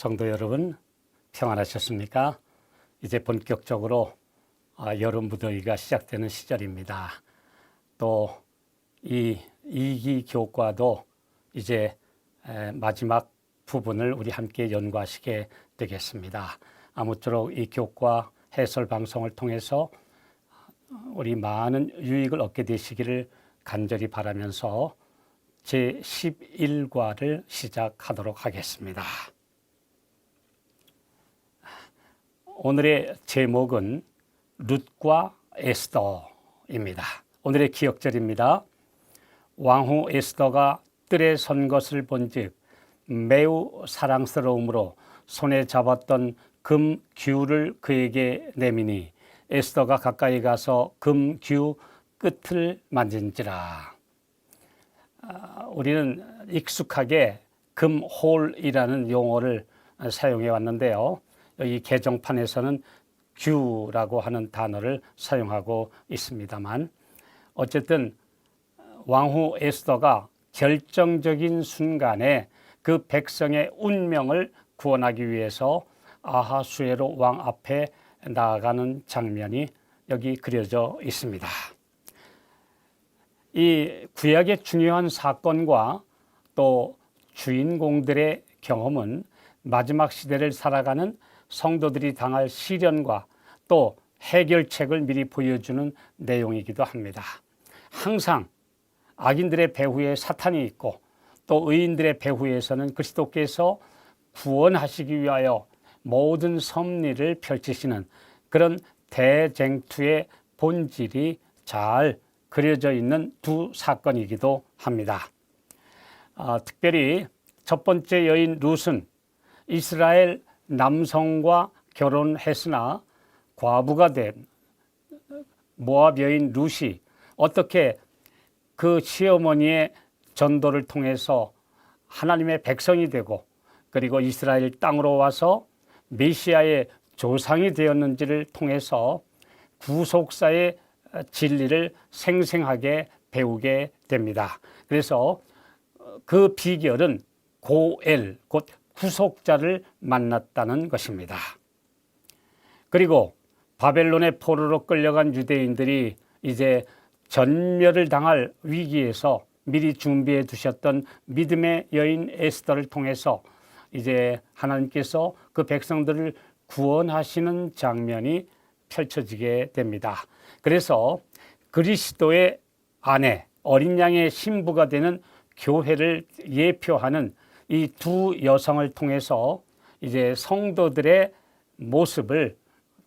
성도 여러분, 평안하셨습니까? 이제 본격적으로 여름 무더위가 시작되는 시절입니다. 또 이 2기 교과도 이제 마지막 부분을 우리 함께 연구하시게 되겠습니다. 아무쪼록 이 교과 해설 방송을 통해서 우리 많은 유익을 얻게 되시기를 간절히 바라면서 제11과를 시작하도록 하겠습니다. 오늘의 제목은 룻과 에스더입니다. 오늘의 기억절입니다. 왕후 에스더가 뜰에 선 것을 본즉 매우 사랑스러움으로 손에 잡았던 금 규를 그에게 내미니 에스더가 가까이 가서 금 규 끝을 만진지라. 우리는 익숙하게 금홀이라는 용어를 사용해 왔는데요. 이 개정판에서는 규라고 하는 단어를 사용하고 있습니다만, 어쨌든 왕후 에스더가 결정적인 순간에 그 백성의 운명을 구원하기 위해서 아하수에로 왕 앞에 나아가는 장면이 여기 그려져 있습니다. 이 구약의 중요한 사건과 또 주인공들의 경험은 마지막 시대를 살아가는 성도들이 당할 시련과 또 해결책을 미리 보여주는 내용이기도 합니다. 항상 악인들의 배후에 사탄이 있고 또 의인들의 배후에서는 그리스도께서 구원하시기 위하여 모든 섭리를 펼치시는 그런 대쟁투의 본질이 잘 그려져 있는 두 사건이기도 합니다. 특별히 첫 번째 여인 룻은 이스라엘 남성과 결혼했으나 과부가 된 모압 여인 룻이 어떻게 그 시어머니의 전도를 통해서 하나님의 백성이 되고 그리고 이스라엘 땅으로 와서 메시아의 조상이 되었는지를 통해서 구속사의 진리를 생생하게 배우게 됩니다. 그래서 그 비결은 고엘, 곧 구속자를 만났다는 것입니다. 그리고 바벨론의 포로로 끌려간 유대인들이 이제 전멸을 당할 위기에서 미리 준비해 두셨던 믿음의 여인 에스더를 통해서 이제 하나님께서 그 백성들을 구원하시는 장면이 펼쳐지게 됩니다. 그래서 그리스도의 아내, 어린 양의 신부가 되는 교회를 예표하는 이 두 여성을 통해서 이제 성도들의 모습을,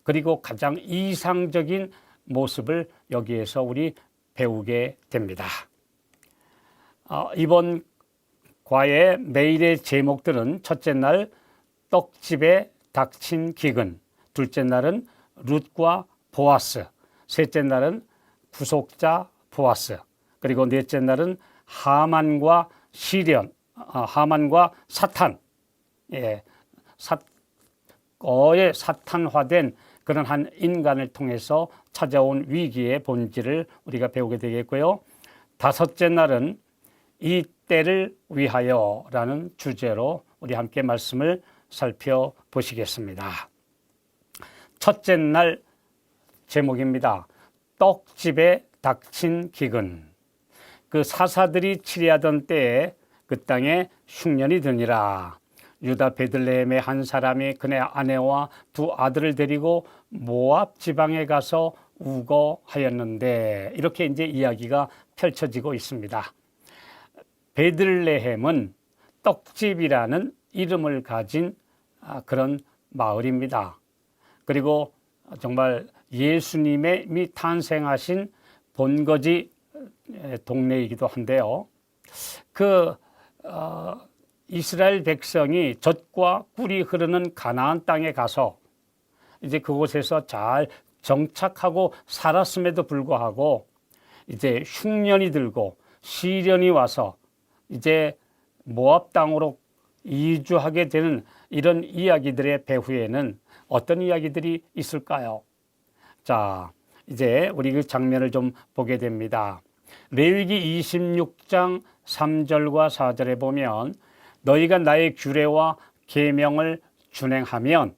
그리고 가장 이상적인 모습을 여기에서 우리 배우게 됩니다. 이번 과의 매일의 제목들은 첫째 날 떡집에 닥친 기근, 둘째 날은 룻과 보아스, 셋째 날은 구속자 보아스, 그리고 넷째 날은 하만과 시련, 하만과 사탄, 거의 사탄화된 그런 한 인간을 통해서 찾아온 위기의 본질을 우리가 배우게 되겠고요. 다섯째 날은 이 때를 위하여라는 주제로 우리 함께 말씀을 살펴보시겠습니다. 첫째 날 제목입니다. 떡집에 닥친 기근. 그 사사들이 치리하던 때에 그 땅에 흉년이 드니라. 유다 베들레헴의 한 사람이 그네 아내와 두 아들을 데리고 모압 지방에 가서 우거하였는데, 이렇게 이제 이야기가 펼쳐지고 있습니다. 베들레헴은 떡집이라는 이름을 가진 그런 마을입니다. 그리고 정말 예수님이 탄생하신 본거지 동네이기도 한데요. 이스라엘 백성이 젖과 꿀이 흐르는 가나안 땅에 가서 이제 그곳에서 잘 정착하고 살았음에도 불구하고 이제 흉년이 들고 시련이 와서 이제 모압 땅으로 이주하게 되는 이런 이야기들의 배후에는 어떤 이야기들이 있을까요? 자, 이제 우리 그 장면을 좀 보게 됩니다. 레위기 26장 3절과 4절에 보면 너희가 나의 규례와 계명을 준행하면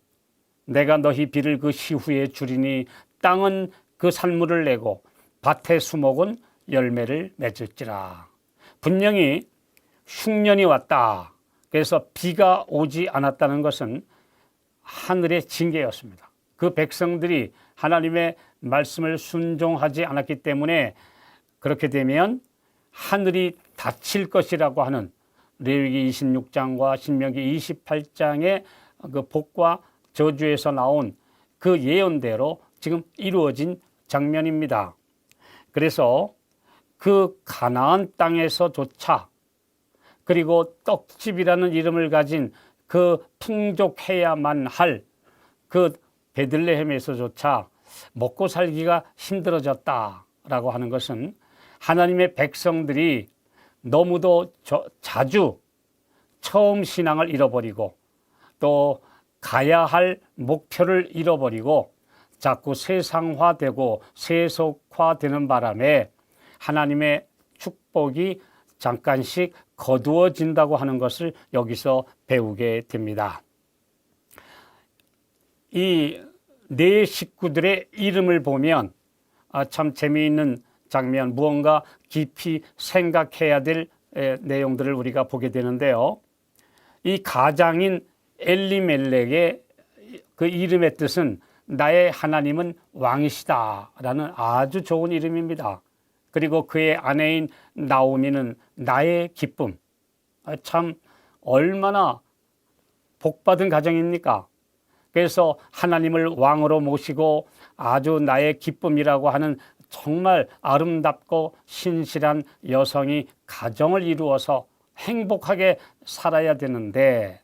내가 너희 비를 그 시후에 주리니 땅은 그 산물을 내고 밭의 수목은 열매를 맺을지라. 분명히 흉년이 왔다. 그래서 비가 오지 않았다는 것은 하늘의 징계였습니다. 그 백성들이 하나님의 말씀을 순종하지 않았기 때문에 그렇게 되면 하늘이 닫힐 것이라고 하는 레위기 26장과 신명기 28장의 그 복과 저주에서 나온 그 예언대로 지금 이루어진 장면입니다. 그래서 그 가나안 땅에서조차, 그리고 떡집이라는 이름을 가진 그 풍족해야만 할 그 베들레헴에서조차 먹고 살기가 힘들어졌다라고 하는 것은 하나님의 백성들이 너무도 자주 처음 신앙을 잃어버리고 또 가야 할 목표를 잃어버리고 자꾸 세상화되고 세속화되는 바람에 하나님의 축복이 잠깐씩 거두어진다고 하는 것을 여기서 배우게 됩니다. 이 네 식구들의 이름을 보면 참 재미있는 장면, 무언가 깊이 생각해야 될 내용들을 우리가 보게 되는데요. 이 가장인 엘리멜렉의 그 이름의 뜻은 나의 하나님은 왕이시다 라는 아주 좋은 이름입니다. 그리고 그의 아내인 나오미는 나의 기쁨. 참 얼마나 복받은 가정입니까? 그래서 하나님을 왕으로 모시고 아주 나의 기쁨이라고 하는 정말 아름답고 신실한 여성이 가정을 이루어서 행복하게 살아야 되는데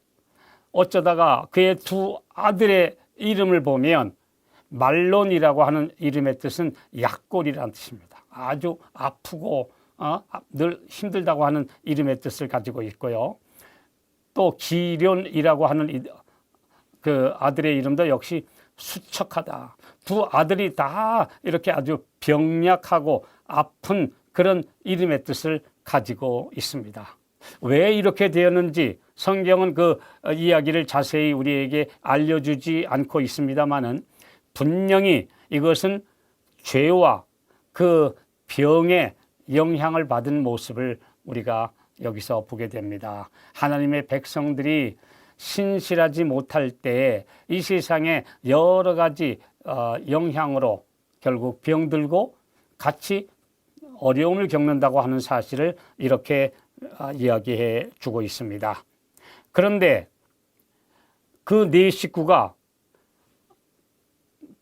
어쩌다가 그의 두 아들의 이름을 보면 말론이라고 하는 이름의 뜻은 약골이라는 뜻입니다. 아주 아프고 늘 힘들다고 하는 이름의 뜻을 가지고 있고요. 또 기련이라고 하는 그 아들의 이름도 역시 수척하다. 두 아들이 다 이렇게 아주 병약하고 아픈 그런 이름의 뜻을 가지고 있습니다. 왜 이렇게 되었는지 성경은 그 이야기를 자세히 우리에게 알려주지 않고 있습니다만은 분명히 이것은 죄와 그 병의 영향을 받은 모습을 우리가 여기서 보게 됩니다. 하나님의 백성들이 신실하지 못할 때에 이 세상에 여러 가지 영향으로 결국 병들고 같이 어려움을 겪는다고 하는 사실을 이렇게 이야기해 주고 있습니다. 그런데 그 네 식구가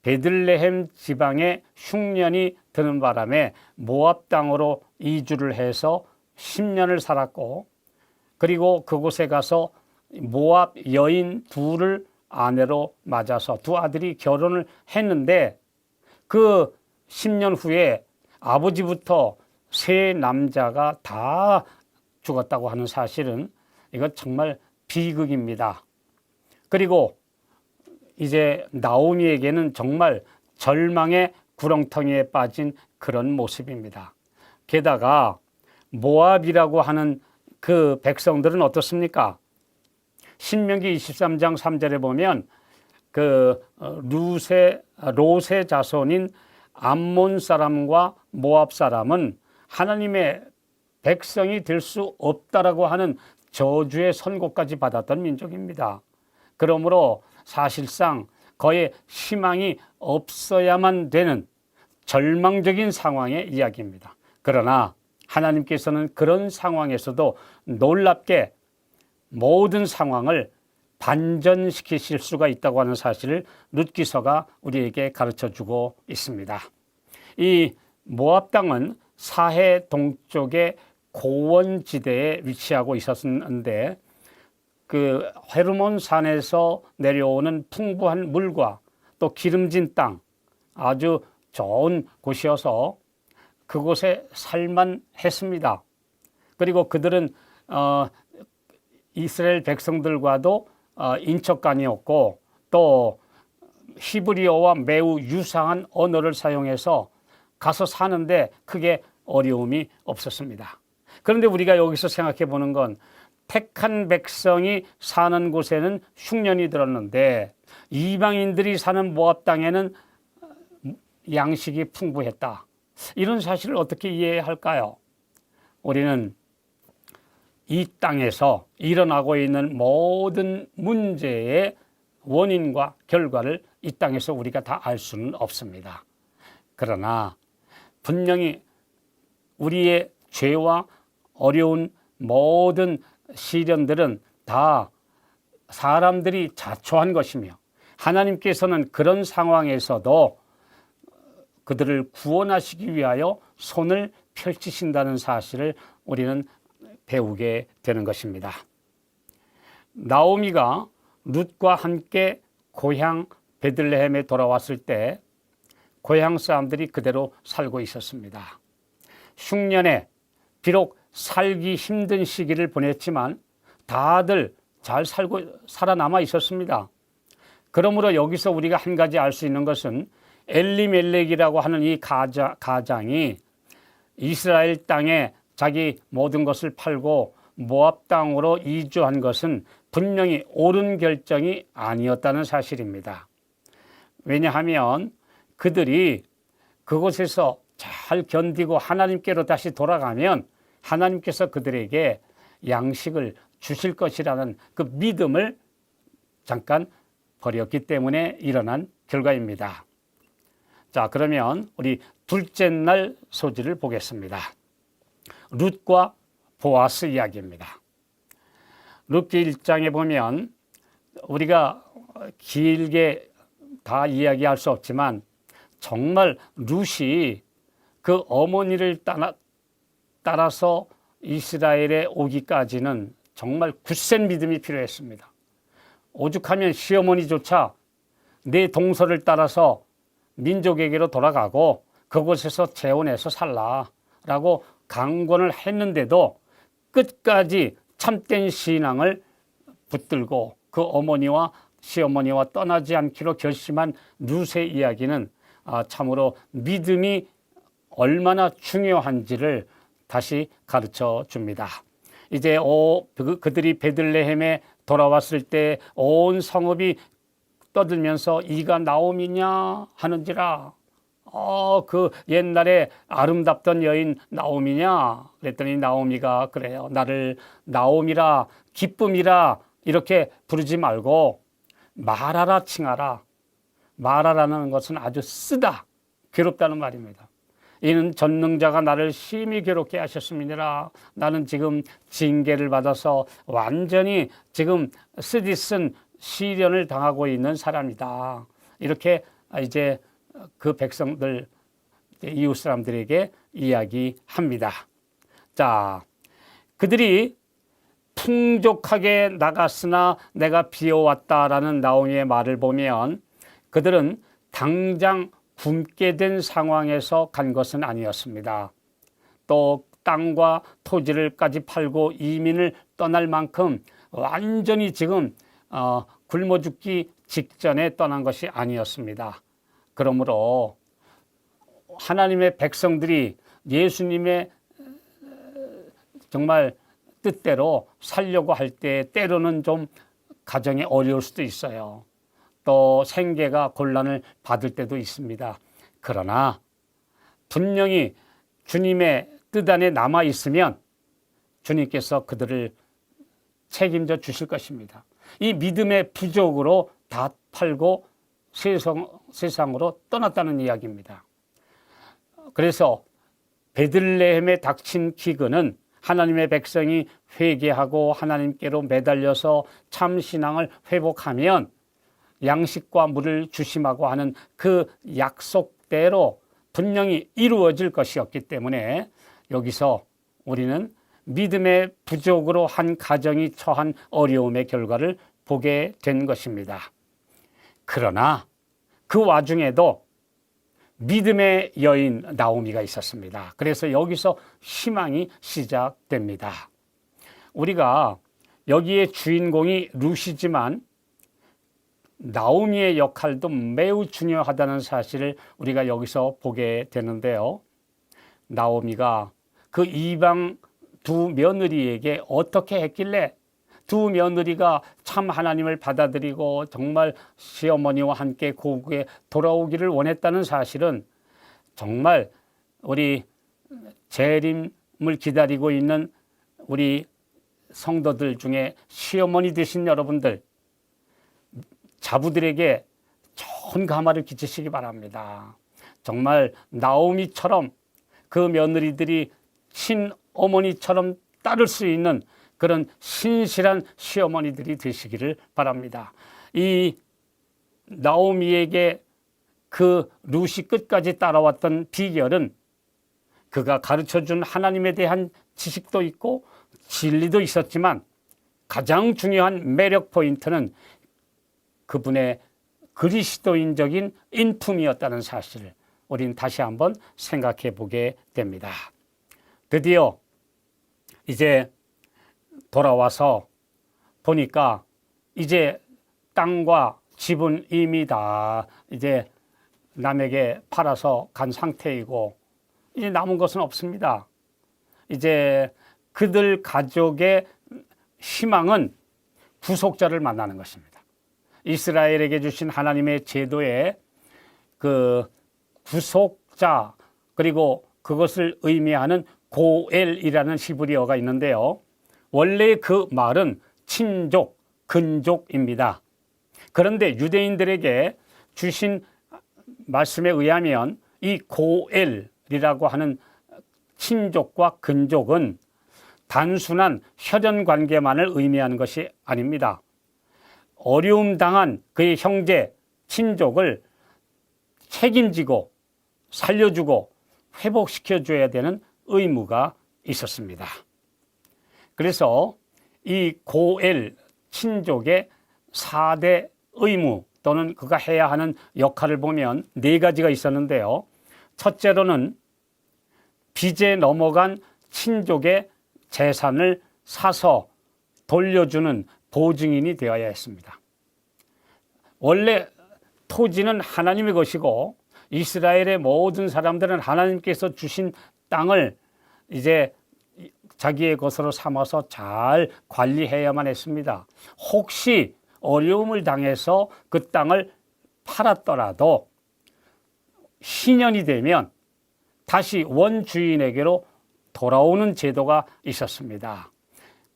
베들레헴 지방에 흉년이 드는 바람에 모압 땅으로 이주를 해서 10년을 살았고, 그리고 그곳에 가서 모압 여인 둘을 아내로 맞아서 두 아들이 결혼을 했는데 그 10년 후에 아버지부터 세 남자가 다 죽었다고 하는 사실은 이거 정말 비극입니다. 그리고 이제 나오미에게는 정말 절망의 구렁텅이에 빠진 그런 모습입니다. 게다가 모압이라고 하는 그 백성들은 어떻습니까? 신명기 23장 3절에 보면 그 롯의 자손인 암몬 사람과 모압 사람은 하나님의 백성이 될 수 없다라고 하는 저주의 선고까지 받았던 민족입니다. 그러므로 사실상 거의 희망이 없어야만 되는 절망적인 상황의 이야기입니다. 그러나 하나님께서는 그런 상황에서도 놀랍게 모든 상황을 반전시키실 수가 있다고 하는 사실을 룻기서가 우리에게 가르쳐주고 있습니다. 이 모압 땅은 사해 동쪽의 고원지대에 위치하고 있었는데 그 헤르몬 산에서 내려오는 풍부한 물과 또 기름진 땅, 아주 좋은 곳이어서 그곳에 살만했습니다. 그리고 그들은 이스라엘 백성들과도 인척간이었고 또 히브리어와 매우 유사한 언어를 사용해서 가서 사는데 크게 어려움이 없었습니다. 그런데 우리가 여기서 생각해 보는 건 택한 백성이 사는 곳에는 흉년이 들었는데 이방인들이 사는 모압 땅에는 양식이 풍부했다. 이런 사실을 어떻게 이해할까요? 우리는 이 땅에서 일어나고 있는 모든 문제의 원인과 결과를 이 땅에서 우리가 다 알 수는 없습니다. 그러나 분명히 우리의 죄와 어려운 모든 시련들은 다 사람들이 자초한 것이며 하나님께서는 그런 상황에서도 그들을 구원하시기 위하여 손을 펼치신다는 사실을 우리는 배우게 되는 것입니다. 나오미가 룻과 함께 고향 베들레헴에 돌아왔을 때 고향 사람들이 그대로 살고 있었습니다. 흉년에 비록 살기 힘든 시기를 보냈지만 다들 잘 살아남아 있었습니다. 그러므로 여기서 우리가 한 가지 알 수 있는 것은 엘리멜렉이라고 하는 이 가장이 이스라엘 땅에 자기 모든 것을 팔고 모압 땅으로 이주한 것은 분명히 옳은 결정이 아니었다는 사실입니다. 왜냐하면 그들이 그곳에서 잘 견디고 하나님께로 다시 돌아가면 하나님께서 그들에게 양식을 주실 것이라는 그 믿음을 잠깐 버렸기 때문에 일어난 결과입니다. 자, 그러면 우리 둘째 날 소지를 보겠습니다. 룻과 보아스 이야기입니다. 룻기 1장에 보면 우리가 길게 다 이야기할 수 없지만 정말 룻이 그 어머니를 따라서 이스라엘에 오기까지는 정말 굳센 믿음이 필요했습니다. 오죽하면 시어머니조차 내 동서를 따라서 민족에게로 돌아가고 그곳에서 재혼해서 살라라고 강권을 했는데도 끝까지 참된 신앙을 붙들고 그 어머니와 시어머니와 떠나지 않기로 결심한 룻의 이야기는 참으로 믿음이 얼마나 중요한지를 다시 가르쳐 줍니다. 이제 그들이 베들레헴에 돌아왔을 때 온 성읍이 떠들면서 이가 나오미냐 하는지라. 그 옛날에 아름답던 여인 나오미냐 그랬더니 나오미가 그래요. 나를 나오미라 기쁨이라 이렇게 부르지 말고 마라라 칭하라. 마라라는 것은 아주 쓰다 괴롭다는 말입니다. 이는 전능자가 나를 심히 괴롭게 하셨음이니라. 나는 지금 징계를 받아서 완전히 지금 쓰디쓴 시련을 당하고 있는 사람이다. 이렇게 이제 그 백성들 이웃 사람들에게 이야기합니다. 자, 그들이 풍족하게 나갔으나 내가 비워왔다라는 나오미의 말을 보면 그들은 당장 굶게 된 상황에서 간 것은 아니었습니다. 또 땅과 토지를까지 팔고 이민을 떠날 만큼 완전히 지금 굶어 죽기 직전에 떠난 것이 아니었습니다. 그러므로 하나님의 백성들이 예수님의 정말 뜻대로 살려고 할 때 때로는 좀 가정이 어려울 수도 있어요. 또 생계가 곤란을 받을 때도 있습니다. 그러나 분명히 주님의 뜻 안에 남아 있으면 주님께서 그들을 책임져 주실 것입니다. 이 믿음의 부족으로 다 팔고 세상으로 떠났다는 이야기입니다. 그래서 베들레헴에 닥친 기근은 하나님의 백성이 회개하고 하나님께로 매달려서 참 신앙을 회복하면 양식과 물을 주심하고 하는 그 약속대로 분명히 이루어질 것이었기 때문에 여기서 우리는 믿음의 부족으로 한 가정이 처한 어려움의 결과를 보게 된 것입니다. 그러나 그 와중에도 믿음의 여인 나오미가 있었습니다. 그래서 여기서 희망이 시작됩니다. 우리가 여기에 주인공이 룻이지만 나오미의 역할도 매우 중요하다는 사실을 우리가 여기서 보게 되는데요. 나오미가 그 이방 두 며느리에게 어떻게 했길래 두 며느리가 참 하나님을 받아들이고 정말 시어머니와 함께 고국에 돌아오기를 원했다는 사실은 정말 우리 재림을 기다리고 있는 우리 성도들 중에 시어머니 되신 여러분들, 자부들에게 좋은 감화를 끼치시기 바랍니다. 정말 나오미처럼 그 며느리들이 친어머니처럼 따를 수 있는 그런 신실한 시어머니들이 되시기를 바랍니다. 이 나오미에게 그 룻이 끝까지 따라왔던 비결은 그가 가르쳐준 하나님에 대한 지식도 있고 진리도 있었지만 가장 중요한 매력 포인트는 그분의 그리스도인적인 인품이었다는 사실을 우리는 다시 한번 생각해 보게 됩니다. 드디어 이제 돌아와서 보니까 이제 땅과 집은 이미 다 이제 남에게 팔아서 간 상태이고 이제 남은 것은 없습니다. 이제 그들 가족의 희망은 구속자를 만나는 것입니다. 이스라엘에게 주신 하나님의 제도에 그 구속자 그리고 그것을 의미하는 고엘이라는 히브리어가 있는데요. 원래 그 말은 친족, 근족입니다. 그런데 유대인들에게 주신 말씀에 의하면 이 고엘이라고 하는 친족과 근족은 단순한 혈연 관계만을 의미하는 것이 아닙니다. 어려움 당한 그의 형제, 친족을 책임지고 살려주고 회복시켜줘야 되는 의무가 있었습니다. 그래서 이 고엘 친족의 4대 의무 또는 그가 해야 하는 역할을 보면 4가지가 있었는데요. 첫째로는 빚에 넘어간 친족의 재산을 사서 돌려주는 보증인이 되어야 했습니다. 원래 토지는 하나님의 것이고 이스라엘의 모든 사람들은 하나님께서 주신 땅을 이제 자기의 것으로 삼아서 잘 관리해야만 했습니다. 혹시 어려움을 당해서 그 땅을 팔았더라도 희년이 되면 다시 원주인에게로 돌아오는 제도가 있었습니다.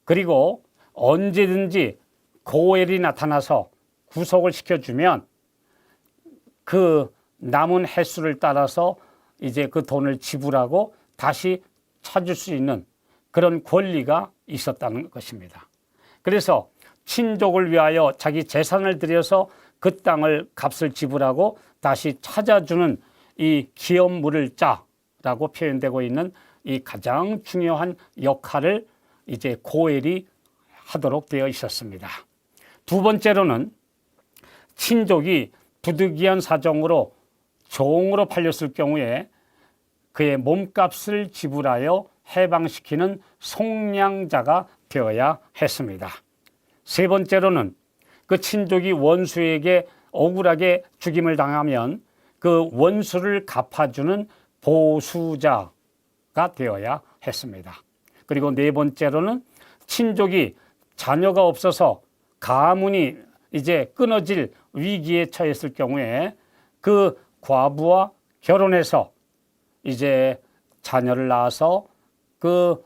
그리고 언제든지 고엘이 나타나서 구속을 시켜주면 그 남은 횟수를 따라서 이제 그 돈을 지불하고 다시 찾을 수 있는 그런 권리가 있었다는 것입니다. 그래서 친족을 위하여 자기 재산을 들여서 그 땅을 값을 지불하고 다시 찾아주는 이 기업물을 자라고 표현되고 있는 이 가장 중요한 역할을 이제 고엘이 하도록 되어 있었습니다. 두 번째로는 친족이 부득이한 사정으로 종으로 팔렸을 경우에 그의 몸값을 지불하여 해방시키는 속량자가 되어야 했습니다. 세 번째로는 그 친족이 원수에게 억울하게 죽임을 당하면 그 원수를 갚아주는 보수자가 되어야 했습니다. 그리고 네 번째로는 친족이 자녀가 없어서 가문이 이제 끊어질 위기에 처했을 경우에 그 과부와 결혼해서 이제 자녀를 낳아서 그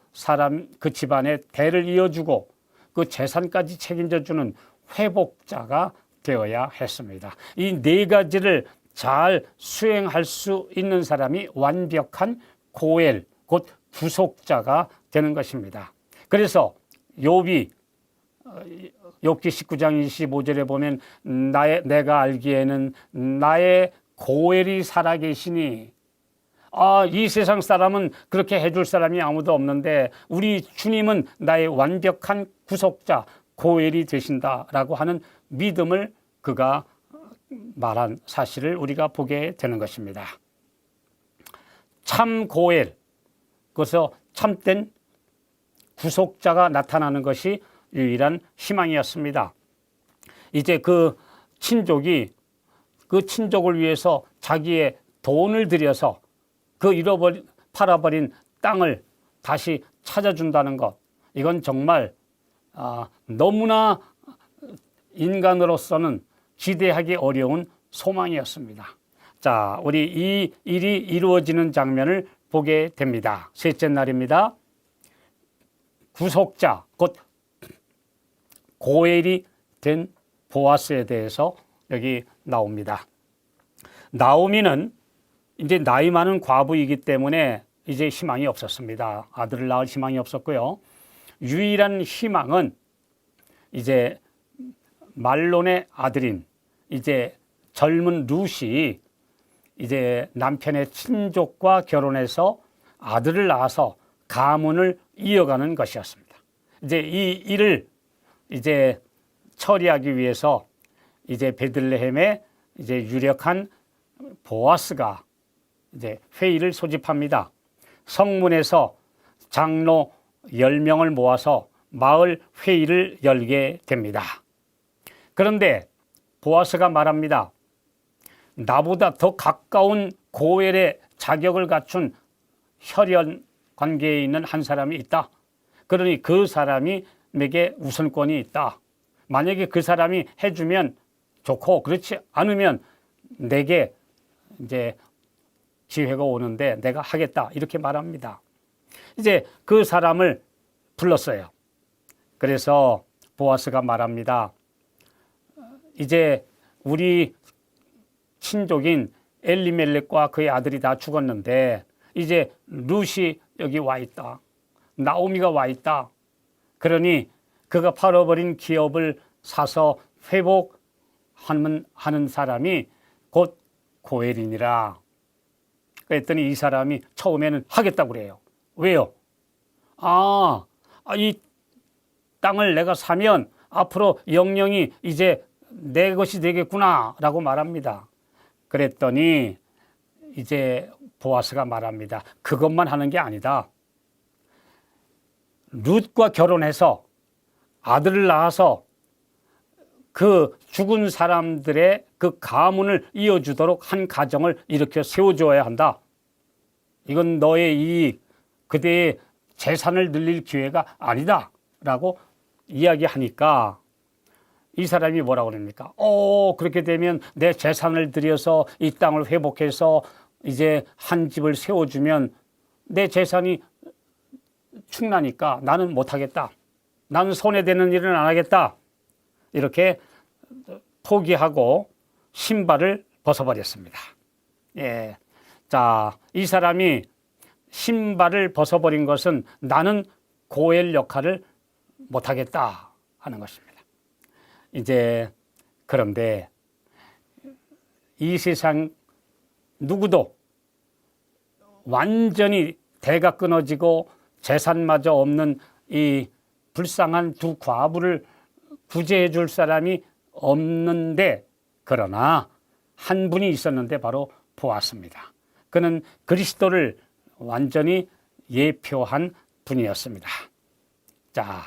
집안의 대를 이어주고 그 재산까지 책임져주는 회복자가 되어야 했습니다. 이 4가지를 잘 수행할 수 있는 사람이 완벽한 고엘, 곧 구속자가 되는 것입니다. 그래서 욥기 19장 25절에 보면 내가 알기에는 나의 고엘이 살아계시니 이 세상 사람은 그렇게 해줄 사람이 아무도 없는데 우리 주님은 나의 완벽한 구속자 고엘이 되신다라고 하는 믿음을 그가 말한 사실을 우리가 보게 되는 것입니다. 참 고엘, 그래서 참된 구속자가 나타나는 것이 유일한 희망이었습니다. 이제 그 친족이 그 친족을 위해서 자기의 돈을 들여서 그 팔아버린 땅을 다시 찾아준다는 것, 이건 정말 너무나 인간으로서는 기대하기 어려운 소망이었습니다. 자, 우리 이 일이 이루어지는 장면을 보게 됩니다. 셋째 날입니다. 구속자, 곧 고엘이 된 보아스에 대해서 여기 나옵니다. 나오미는 이제 나이 많은 과부이기 때문에 이제 희망이 없었습니다. 아들을 낳을 희망이 없었고요. 유일한 희망은 이제 말론의 아들인 이제 젊은 룻이 이제 남편의 친족과 결혼해서 아들을 낳아서 가문을 이어가는 것이었습니다. 이제 이 일을 이제 처리하기 위해서 이제 베들레헴에 이제 유력한 보아스가 이제 회의를 소집합니다. 성문에서 장로 10명을 모아서 마을 회의를 열게 됩니다. 그런데 보아스가 말합니다. 나보다 더 가까운 고엘의 자격을 갖춘 혈연 관계에 있는 한 사람이 있다. 그러니 그 사람이 내게 우선권이 있다. 만약에 그 사람이 해주면 좋고 그렇지 않으면 내게 이제 기회가 오는데 내가 하겠다. 이렇게 말합니다. 이제 그 사람을 불렀어요. 그래서 보아스가 말합니다. 이제 우리 친족인 엘리멜렉과 그의 아들이 다 죽었는데 이제 룻이 여기 와 있다. 나오미가 와 있다. 그러니 그가 팔아버린 기업을 사서 회복하는 사람이 곧 고엘이니라. 그랬더니 이 사람이 처음에는 하겠다고 그래요. 왜요? 이 땅을 내가 사면 앞으로 영영이 이제 내 것이 되겠구나 라고 말합니다. 그랬더니 이제 보아스가 말합니다. 그것만 하는 게 아니다. 룻과 결혼해서 아들을 낳아서 그 죽은 사람들의 그 가문을 이어주도록 한 가정을 일으켜 세워줘야 한다. 이건 너의 이 그대의 재산을 늘릴 기회가 아니다 라고 이야기하니까 이 사람이 뭐라고 그럽니까? 그렇게 되면 내 재산을 들여서 이 땅을 회복해서 이제 한 집을 세워주면 내 재산이 충나니까 나는 못하겠다. 나는 손해되는 일은 안 하겠다. 이렇게 포기하고 신발을 벗어버렸습니다. 예. 자, 이 사람이 신발을 벗어버린 것은 나는 고엘 역할을 못하겠다 하는 것입니다. 이제 그런데 이 세상 누구도 완전히 대가 끊어지고 재산마저 없는 이 불쌍한 두 과부를 구제해 줄 사람이 없는데, 그러나 한 분이 있었는데 바로 보았습니다. 그는 그리스도를 완전히 예표한 분이었습니다. 자,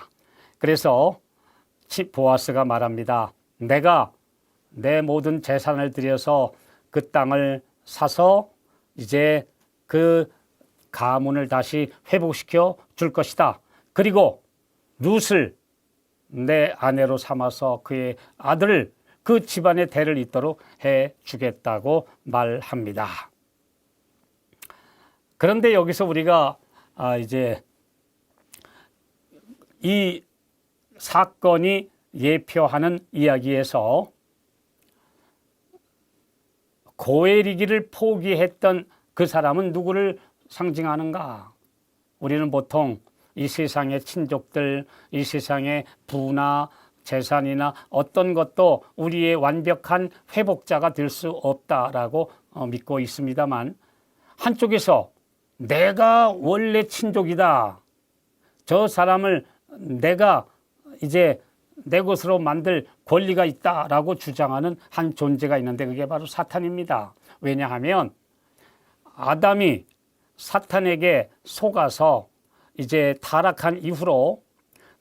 그래서 보아스가 말합니다. 내가 내 모든 재산을 들여서 그 땅을 사서 이제 그 가문을 다시 회복시켜 줄 것이다. 그리고 룻을 내 아내로 삼아서 그의 아들을 그 집안의 대를 잇도록 해 주겠다고 말합니다. 그런데 여기서 우리가 이제 이 사건이 예표하는 이야기에서 고엘이기를 포기했던 그 사람은 누구를 상징하는가? 우리는 보통 이 세상의 친족들, 이 세상의 부나 재산이나 어떤 것도 우리의 완벽한 회복자가 될 수 없다라고 믿고 있습니다만, 한쪽에서 내가 원래 친족이다. 저 사람을 내가 이제 내 것으로 만들 권리가 있다라고 주장하는 한 존재가 있는데 그게 바로 사탄입니다. 왜냐하면 아담이 사탄에게 속아서 이제 타락한 이후로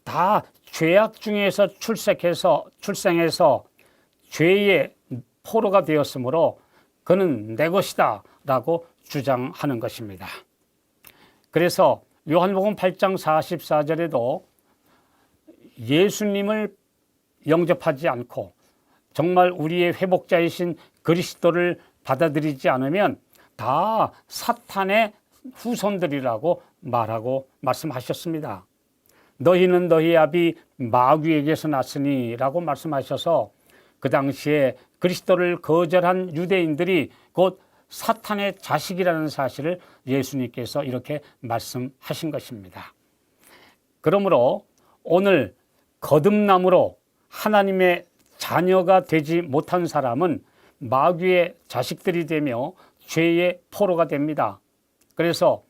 다 죄악 중에서 출생해서 죄의 포로가 되었으므로 그는 내 것이다 라고 주장하는 것입니다. 그래서 요한복음 8장 44절에도 예수님을 영접하지 않고 정말 우리의 회복자이신 그리스도를 받아들이지 않으면 다 사탄의 후손들이라고 말하고 말씀하셨습니다. 너희는 너희 아비 마귀에게서 났으니 라고 말씀하셔서 그 당시에 그리스도를 거절한 유대인들이 곧 사탄의 자식이라는 사실을 예수님께서 이렇게 말씀하신 것입니다. 그러므로 오늘 거듭남으로 하나님의 자녀가 되지 못한 사람은 마귀의 자식들이 되며 죄의 포로가 됩니다. 그래서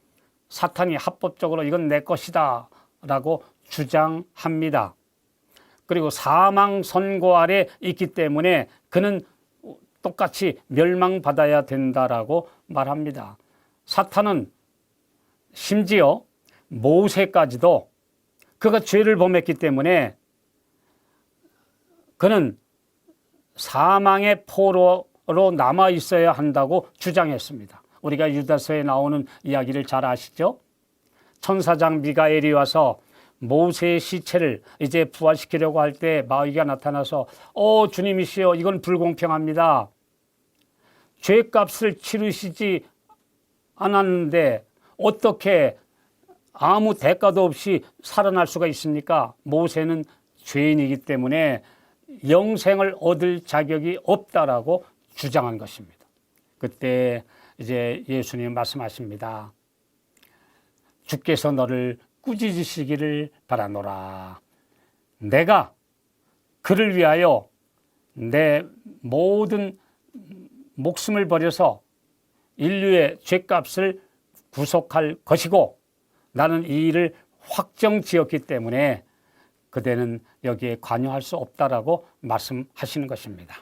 사탄이 합법적으로 이건 내 것이다 라고 주장합니다. 그리고 사망 선고 아래 있기 때문에 그는 똑같이 멸망받아야 된다라고 말합니다. 사탄은 심지어 모세까지도 그가 죄를 범했기 때문에 그는 사망의 포로로 남아 있어야 한다고 주장했습니다. 우리가 유다서에 나오는 이야기를 잘 아시죠? 천사장 미가엘이 와서 모세의 시체를 이제 부활시키려고 할 때 마귀가 나타나서 주님이시여 이건 불공평합니다. 죄값을 치르시지 않았는데 어떻게 아무 대가도 없이 살아날 수가 있습니까? 모세는 죄인이기 때문에 영생을 얻을 자격이 없다라고 주장한 것입니다. 그때 이제 예수님 말씀하십니다. 주께서 너를 꾸짖으시기를 바라노라. 내가 그를 위하여 내 모든 목숨을 버려서 인류의 죄값을 구속할 것이고 나는 이 일을 확정지었기 때문에 그대는 여기에 관여할 수 없다라고 말씀하시는 것입니다.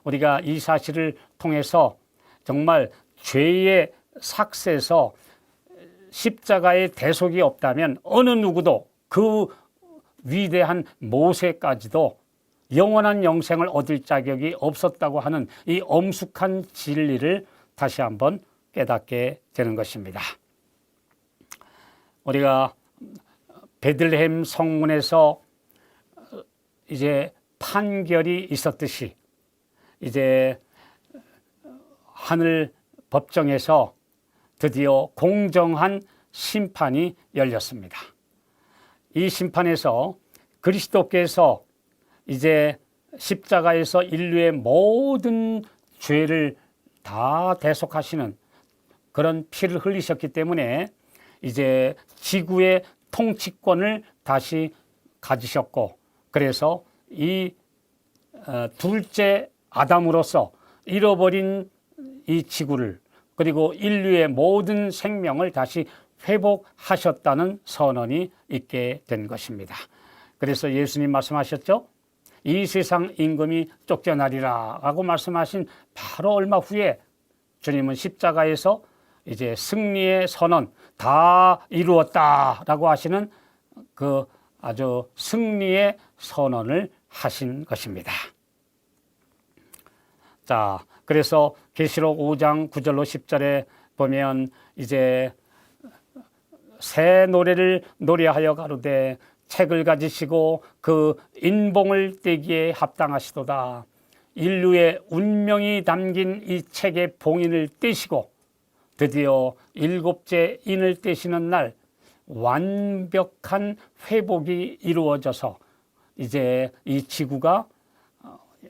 우리가 이 사실을 통해서 정말 죄의 삭세에서 십자가의 대속이 없다면 어느 누구도 그 위대한 모세까지도 영원한 영생을 얻을 자격이 없었다고 하는 이 엄숙한 진리를 다시 한번 깨닫게 되는 것입니다. 우리가 베들레헴 성문에서 이제 판결이 있었듯이 이제 하늘 법정에서 드디어 공정한 심판이 열렸습니다. 이 심판에서 그리스도께서 이제 십자가에서 인류의 모든 죄를 다 대속하시는 그런 피를 흘리셨기 때문에 이제 지구의 통치권을 다시 가지셨고 그래서 이 둘째 아담으로서 잃어버린 이 지구를 그리고 인류의 모든 생명을 다시 회복하셨다는 선언이 있게 된 것입니다. 그래서 예수님 말씀하셨죠. 이 세상 임금이 쫓겨나리라 라고 말씀하신 바로 얼마 후에 주님은 십자가에서 이제 승리의 선언 다 이루었다라고 하시는 그 아주 승리의 선언을 하신 것입니다. 자, 그래서 계시록 5장 9절로 10절에 보면 이제 새 노래를 노래하여 가로되 책을 가지시고 그 인봉을 떼기에 합당하시도다. 인류의 운명이 담긴 이 책의 봉인을 떼시고 드디어 일곱째 인을 떼시는 날 완벽한 회복이 이루어져서 이제 이 지구가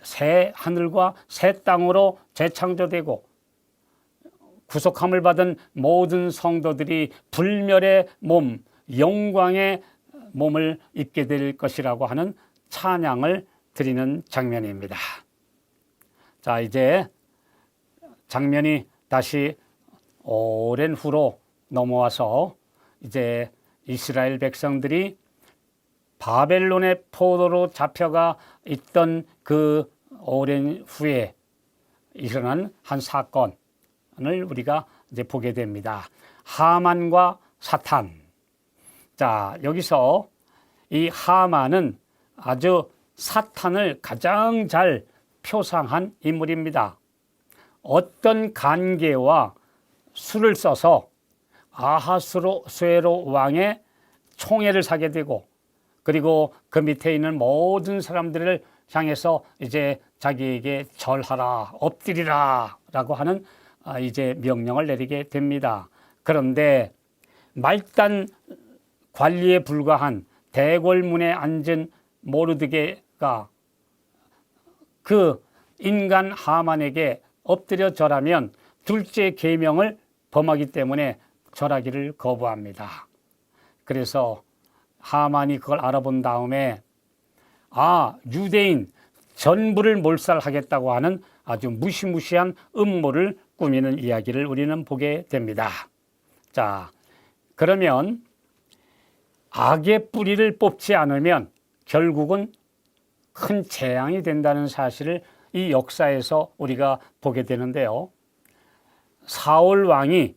새 하늘과 새 땅으로 재창조되고 구속함을 받은 모든 성도들이 불멸의 몸, 영광의 몸을 입게 될 것이라고 하는 찬양을 드리는 장면입니다. 자, 이제 장면이 다시 오랜 후로 넘어와서 이제 이스라엘 백성들이 바벨론의 포로로 잡혀가 있던 그 오랜 후에 일어난 한 사건을 우리가 이제 보게 됩니다. 하만과 사탄. 자, 여기서 이 하만은 아주 사탄을 가장 잘 표상한 인물입니다. 어떤 간계와 수를 써서 아하수에로 왕의 총애를 사게 되고 그리고 그 밑에 있는 모든 사람들을 향해서 이제 자기에게 절하라, 엎드리라 라고 하는 이제 명령을 내리게 됩니다. 그런데 말단 관리에 불과한 대궐문에 앉은 모르드게가 그 인간 하만에게 엎드려 절하면 둘째 계명을 범하기 때문에 절하기를 거부합니다. 그래서 하만이 그걸 알아본 다음에 유대인 전부를 몰살하겠다고 하는 아주 무시무시한 음모를 꾸미는 이야기를 우리는 보게 됩니다. 자, 그러면 악의 뿌리를 뽑지 않으면 결국은 큰 재앙이 된다는 사실을 이 역사에서 우리가 보게 되는데요. 사울 왕이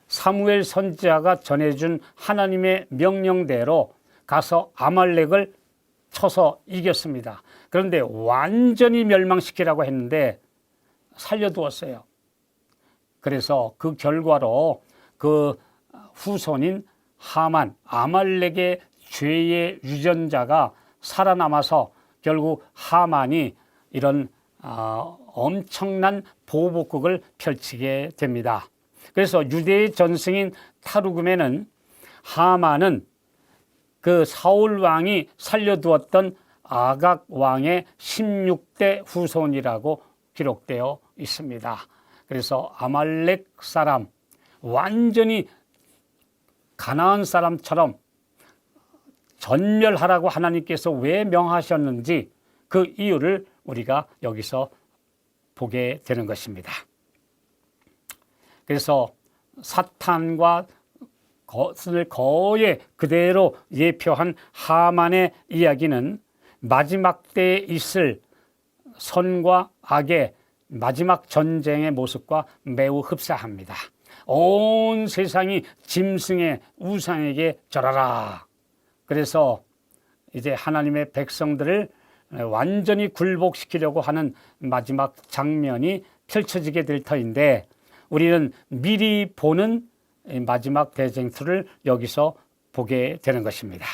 사무엘 선지자가 전해준 하나님의 명령대로 가서 아말렉을 쳐서 이겼습니다. 그런데 완전히 멸망시키라고 했는데 살려두었어요. 그래서 그 결과로 그 후손인 하만, 아말렉의 죄의 유전자가 살아남아서 결국 하만이 이런 엄청난 보복국을 펼치게 됩니다. 그래서 유대의 전승인 타르굼에는 하만은 그 사울 왕이 살려두었던 아각 왕의 16대 후손이라고 기록되어 있습니다. 그래서 아말렉 사람, 완전히 가나안 사람처럼 전멸하라고 하나님께서 왜 명하셨는지 그 이유를 우리가 여기서 보게 되는 것입니다. 그래서 사탄과 것을 거의 그대로 예표한 하만의 이야기는 마지막 때에 있을 선과 악의 마지막 전쟁의 모습과 매우 흡사합니다. 온 세상이 짐승의 우상에게 절하라. 그래서 이제 하나님의 백성들을 완전히 굴복시키려고 하는 마지막 장면이 펼쳐지게 될 터인데 우리는 미리 보는 마지막 대쟁투를 여기서 보게 되는 것입니다.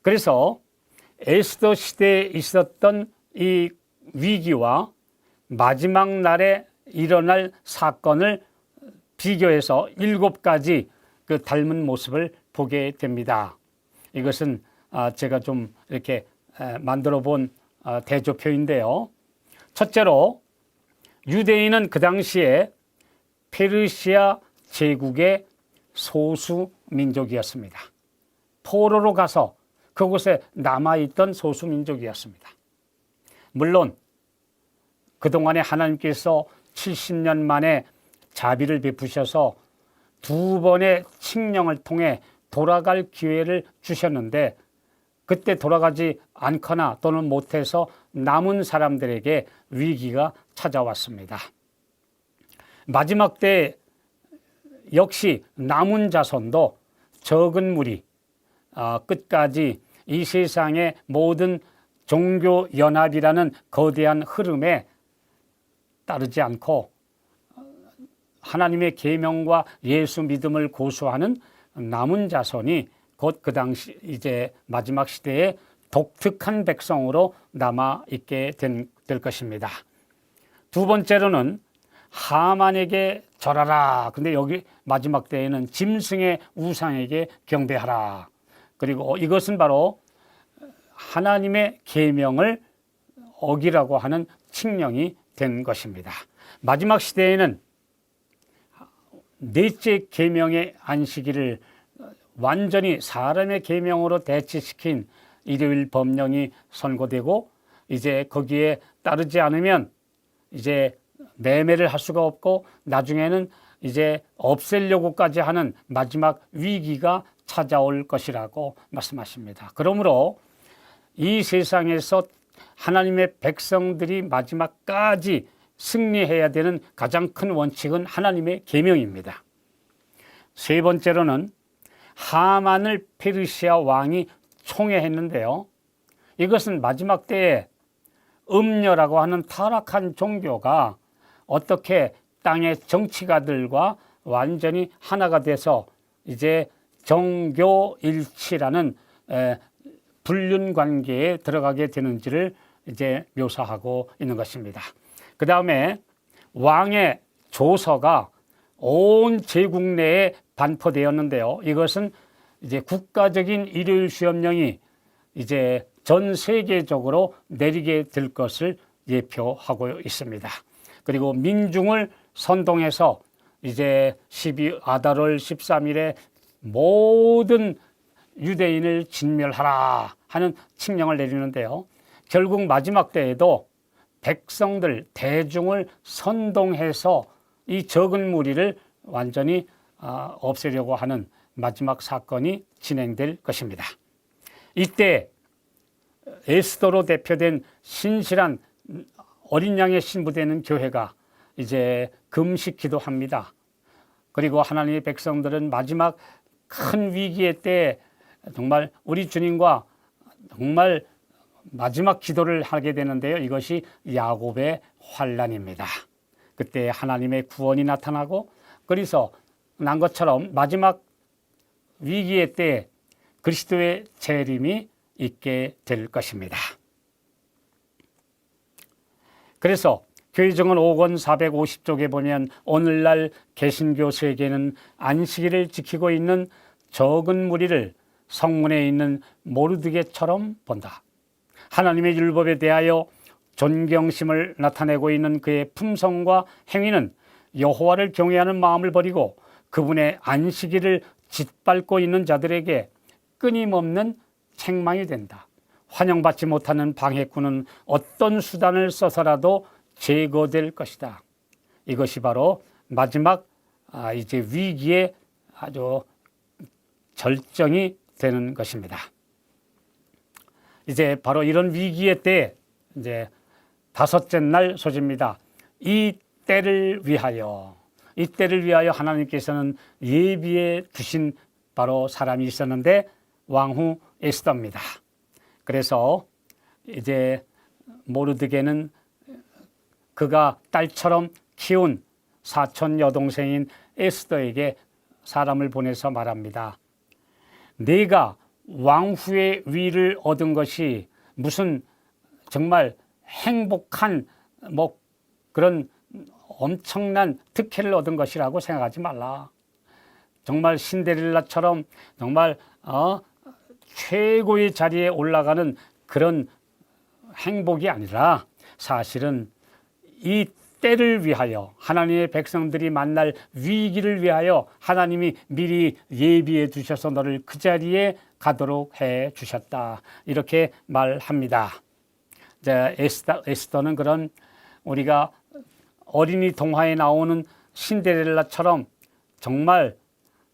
그래서 에스더 시대에 있었던 이 위기와 마지막 날에 일어날 사건을 비교해서 7가지 그 닮은 모습을 보게 됩니다. 이것은 제가 좀 이렇게 만들어 본 대조표인데요. 첫째로 유대인은 그 당시에 페르시아 제국의 소수 민족이었습니다. 포로로 가서 그곳에 남아있던 소수 민족이었습니다. 물론 그동안에 하나님께서 70년 만에 자비를 베푸셔서 2번의 칙령을 통해 돌아갈 기회를 주셨는데 그때 돌아가지 않거나 또는 못해서 남은 사람들에게 위기가 찾아왔습니다. 마지막 때 역시 남은 자손도 적은 무리 끝까지 이 세상의 모든 종교 연합이라는 거대한 흐름에 따르지 않고 하나님의 계명과 예수 믿음을 고수하는 남은 자손이 곧 그 당시 이제 마지막 시대에 독특한 백성으로 남아 있게 될 것입니다. 두 번째로는 하만에게 절하라. 근데 여기 마지막 때에는 짐승의 우상에게 경배하라. 그리고 이것은 바로 하나님의 계명을 어기라고 하는 칙령이 된 것입니다. 마지막 시대에는 넷째 계명의 안식일을 완전히 사람의 계명으로 대체시킨 일요일 법령이 선고되고 이제 거기에 따르지 않으면 이제 매매를 할 수가 없고 나중에는 이제 없애려고까지 하는 마지막 위기가 찾아올 것이라고 말씀하십니다. 그러므로 이 세상에서 하나님의 백성들이 마지막까지 승리해야 되는 가장 큰 원칙은 하나님의 계명입니다. 세 번째로는 하만을 페르시아 왕이 총애했는데요. 이것은 마지막 때에 음녀라고 하는 타락한 종교가 어떻게 땅의 정치가들과 완전히 하나가 돼서 이제 정교일치라는 불륜 관계에 들어가게 되는지를 이제 묘사하고 있는 것입니다. 그 다음에 왕의 조서가 온 제국 내에 반포되었는데요. 이것은 이제 국가적인 일요일 시험령이 이제 전 세계적으로 내리게 될 것을 예표하고 있습니다. 그리고 민중을 선동해서 이제 아달월 13일에 모든 유대인을 진멸하라 하는 칙령을 내리는데요. 결국 마지막 때에도 백성들, 대중을 선동해서 이 적은 무리를 완전히 없애려고 하는 마지막 사건이 진행될 것입니다. 이때 에스더로 대표된 신실한 어린 양의 신부되는 교회가 이제 금식 기도합니다. 그리고 하나님의 백성들은 마지막 큰 위기의 때에 정말 우리 주님과 정말 마지막 기도를 하게 되는데요. 이것이 야곱의 환난입니다. 그때 하나님의 구원이 나타나고 그래서 난 것처럼 마지막 위기의 때에 그리스도의 재림이 있게 될 것입니다. 그래서 교회정원 5권 450쪽에 보면 오늘날 개신교 세계는 안식일을 지키고 있는 적은 무리를 성문에 있는 모르드게처럼 본다. 하나님의 율법에 대하여 존경심을 나타내고 있는 그의 품성과 행위는 여호와를 경외하는 마음을 버리고 그분의 안식일을 짓밟고 있는 자들에게 끊임없는 책망이 된다. 환영받지 못하는 방해꾼은 어떤 수단을 써서라도 제거될 것이다. 이것이 바로 마지막 이제 위기의 아주 절정이 되는 것입니다. 이제 바로 이런 위기의 때 이제 다섯째 날 소식입니다. 이 때를 위하여 하나님께서는 예비해 두신 바로 사람이 있었는데 왕후 에스더입니다. 그래서 이제 모르드게는 그가 딸처럼 키운 사촌 여동생인 에스더에게 사람을 보내서 말합니다. 네가 왕후의 위를 얻은 것이 무슨 정말 행복한 그런 엄청난 특혜를 얻은 것이라고 생각하지 말라. 정말 신데렐라처럼 정말 최고의 자리에 올라가는 그런 행복이 아니라 사실은 이 때를 위하여 하나님의 백성들이 만날 위기를 위하여 하나님이 미리 예비해 두셔서 너를 그 자리에 가도록 해 주셨다. 이렇게 말합니다. 에스더는 그런 우리가 어린이 동화에 나오는 신데렐라처럼 정말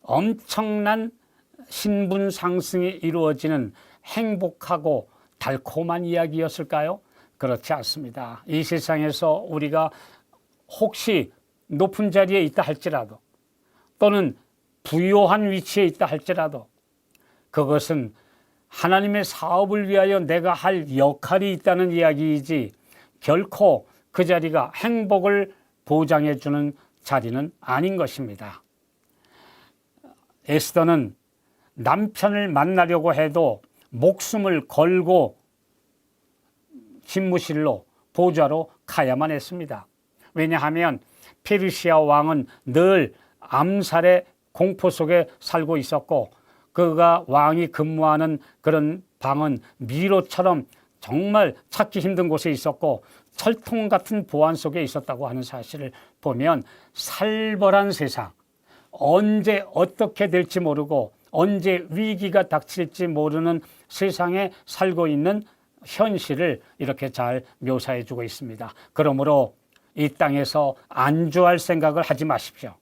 엄청난 신분 상승이 이루어지는 행복하고 달콤한 이야기였을까요? 그렇지 않습니다. 이 세상에서 우리가 혹시 높은 자리에 있다 할지라도 또는 부유한 위치에 있다 할지라도 그것은 하나님의 사업을 위하여 내가 할 역할이 있다는 이야기이지 결코 그 자리가 행복을 보장해 주는 자리는 아닌 것입니다. 에스더는 남편을 만나려고 해도 목숨을 걸고 집무실로 보좌로 가야만 했습니다. 왜냐하면 페르시아 왕은 늘 암살의 공포 속에 살고 있었고 그가 왕이 근무하는 그런 방은 미로처럼 정말 찾기 힘든 곳에 있었고 철통 같은 보안 속에 있었다고 하는 사실을 보면 살벌한 세상, 언제 어떻게 될지 모르고 언제 위기가 닥칠지 모르는 세상에 살고 있는 현실을 이렇게 잘 묘사해 주고 있습니다. 그러므로 이 땅에서 안주할 생각을 하지 마십시오.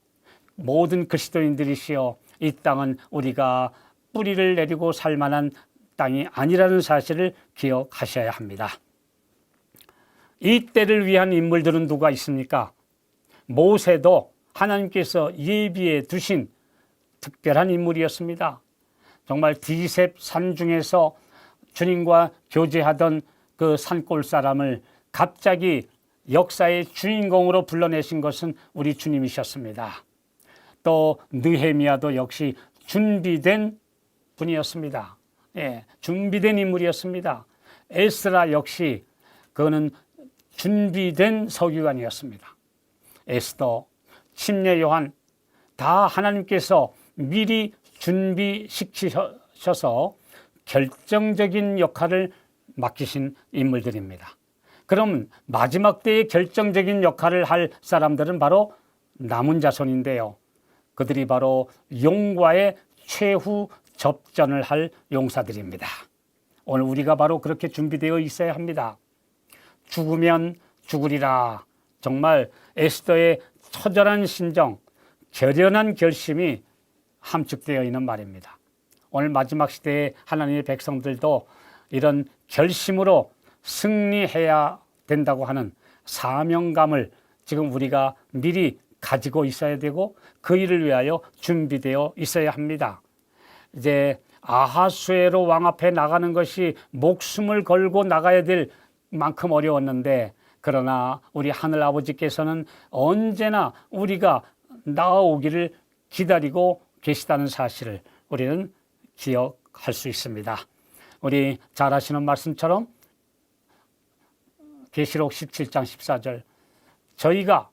모든 그리스도인들이시여 이 땅은 우리가 뿌리를 내리고 살 만한 땅이 아니라는 사실을 기억하셔야 합니다. 이 때를 위한 인물들은 누가 있습니까? 모세도 하나님께서 예비해 두신 특별한 인물이었습니다. 정말 디셉 산중에서 주님과 교제하던 그 산골 사람을 갑자기 역사의 주인공으로 불러내신 것은 우리 주님이셨습니다. 또 느헤미야도 역시 준비된 분이었습니다. 준비된 인물이었습니다. 에스라 역시 그는 준비된 서기관이었습니다. 에스더, 침례 요한 다 하나님께서 미리 준비시키셔서 결정적인 역할을 맡기신 인물들입니다. 그럼 마지막 때의 결정적인 역할을 할 사람들은 바로 남은 자손인데요. 그들이 바로 용과의 최후 접전을 할 용사들입니다. 오늘 우리가 바로 그렇게 준비되어 있어야 합니다. 죽으면 죽으리라. 정말 에스더의 처절한 심정, 결연한 결심이 함축되어 있는 말입니다. 오늘 마지막 시대의 하나님의 백성들도 이런 결심으로 승리해야 된다고 하는 사명감을 지금 우리가 미리 가지고 있어야 되고 그 일을 위하여 준비되어 있어야 합니다. 이제 아하수에로 왕 앞에 나가는 것이 목숨을 걸고 나가야 될 만큼 어려웠는데, 그러나 우리 하늘 아버지께서는 언제나 우리가 나아오기를 기다리고 계시다는 사실을 우리는 기억할 수 있습니다. 우리 잘 아시는 말씀처럼 계시록 17장 14절 저희가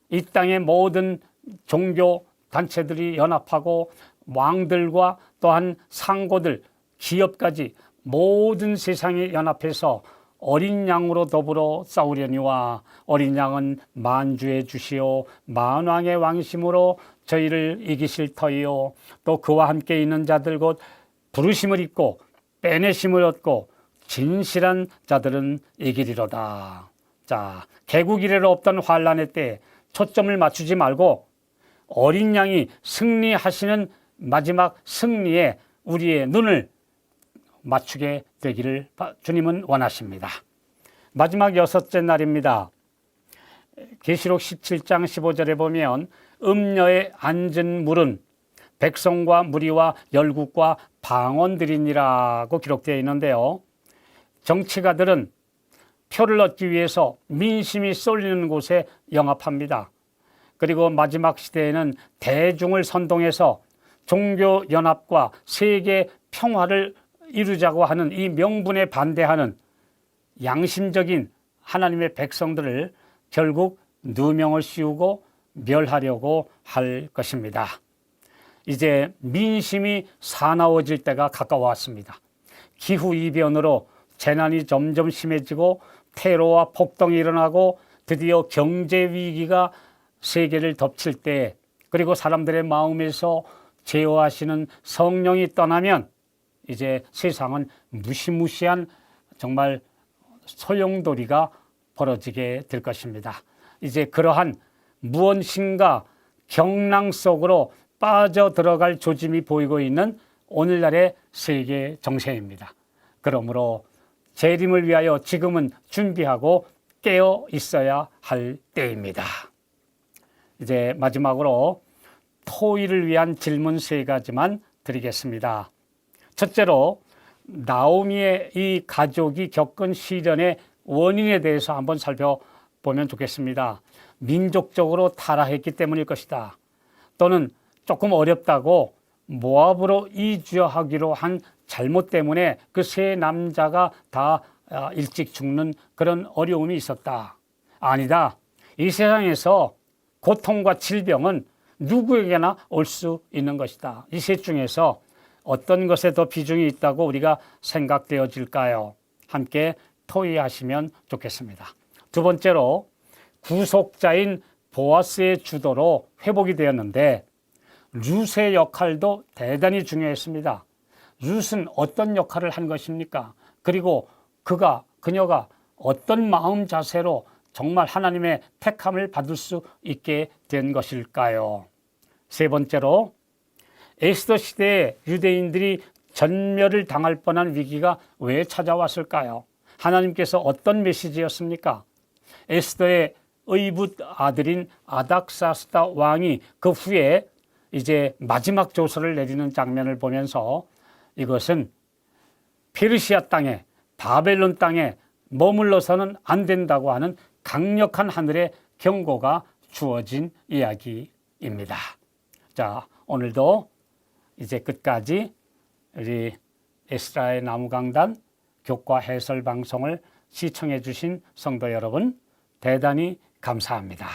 이 땅의 모든 종교 단체들이 연합하고 왕들과 또한 상고들, 기업까지 모든 세상에 연합해서 어린 양으로 더불어 싸우려니와 어린 양은 만주의 주시오 만왕의 왕이심으로 저희를 이기실 터이요 또 그와 함께 있는 자들 곧 부르심을 입고 빼내심을 얻고 진실한 자들은 이기리로다. 자, 개국 이래로 없던 환란의 때 초점을 맞추지 말고 어린 양이 승리하시는 마지막 승리에 우리의 눈을 맞추게 되기를 주님은 원하십니다. 마지막 여섯째 날입니다. 계시록 17장 15절에 보면 음녀에 앉은 물은 백성과 무리와 열국과 방언들이니라고 기록되어 있는데요. 정치가들은 표를 얻기 위해서 민심이 쏠리는 곳에 영합합니다. 그리고 마지막 시대에는 대중을 선동해서 종교 연합과 세계 평화를 이루자고 하는 이 명분에 반대하는 양심적인 하나님의 백성들을 결국 누명을 씌우고 멸하려고 할 것입니다. 이제 민심이 사나워질 때가 가까워왔습니다. 기후이변으로 재난이 점점 심해지고 테러와 폭동이 일어나고 드디어 경제 위기가 세계를 덮칠 때, 그리고 사람들의 마음에서 제어하시는 성령이 떠나면 이제 세상은 무시무시한 정말 소용돌이가 벌어지게 될 것입니다. 이제 그러한 무언신가 경랑 속으로 빠져들어갈 조짐이 보이고 있는 오늘날의 세계 정세입니다. 그러므로 재림을 위하여 지금은 준비하고 깨어 있어야 할 때입니다. 이제 마지막으로 토일을 위한 질문 3가지만 드리겠습니다. 첫째로 나오미의 이 가족이 겪은 시련의 원인에 대해서 한번 살펴보면 좋겠습니다. 민족적으로 타락했기 때문일 것이다. 또는 조금 어렵다고 모압으로 이주하기로 한 잘못 때문에 그 세 남자가 다 일찍 죽는 그런 어려움이 있었다. 아니다. 이 세상에서 고통과 질병은 누구에게나 올 수 있는 것이다. 이 셋 중에서 어떤 것에 더 비중이 있다고 우리가 생각되어질까요? 함께 토의하시면 좋겠습니다. 두 번째로 구속자인 보아스의 주도로 회복이 되었는데 룻의 역할도 대단히 중요했습니다. 룻은 어떤 역할을 한 것입니까? 그리고 그녀가 어떤 마음 자세로 정말 하나님의 택함을 받을 수 있게 된 것일까요? 세 번째로 에스더 시대에 유대인들이 전멸을 당할 뻔한 위기가 왜 찾아왔을까요? 하나님께서 어떤 메시지였습니까? 에스더의 의붓 아들인 아닥사스다 왕이 그 후에 이제 마지막 조서를 내리는 장면을 보면서 이것은 페르시아 땅에, 바벨론 땅에 머물러서는 안 된다고 하는 강력한 하늘의 경고가 주어진 이야기입니다. 자, 오늘도 이제 끝까지 우리 에스라의 나무강단 교과 해설 방송을 시청해 주신 성도 여러분, 대단히 감사합니다.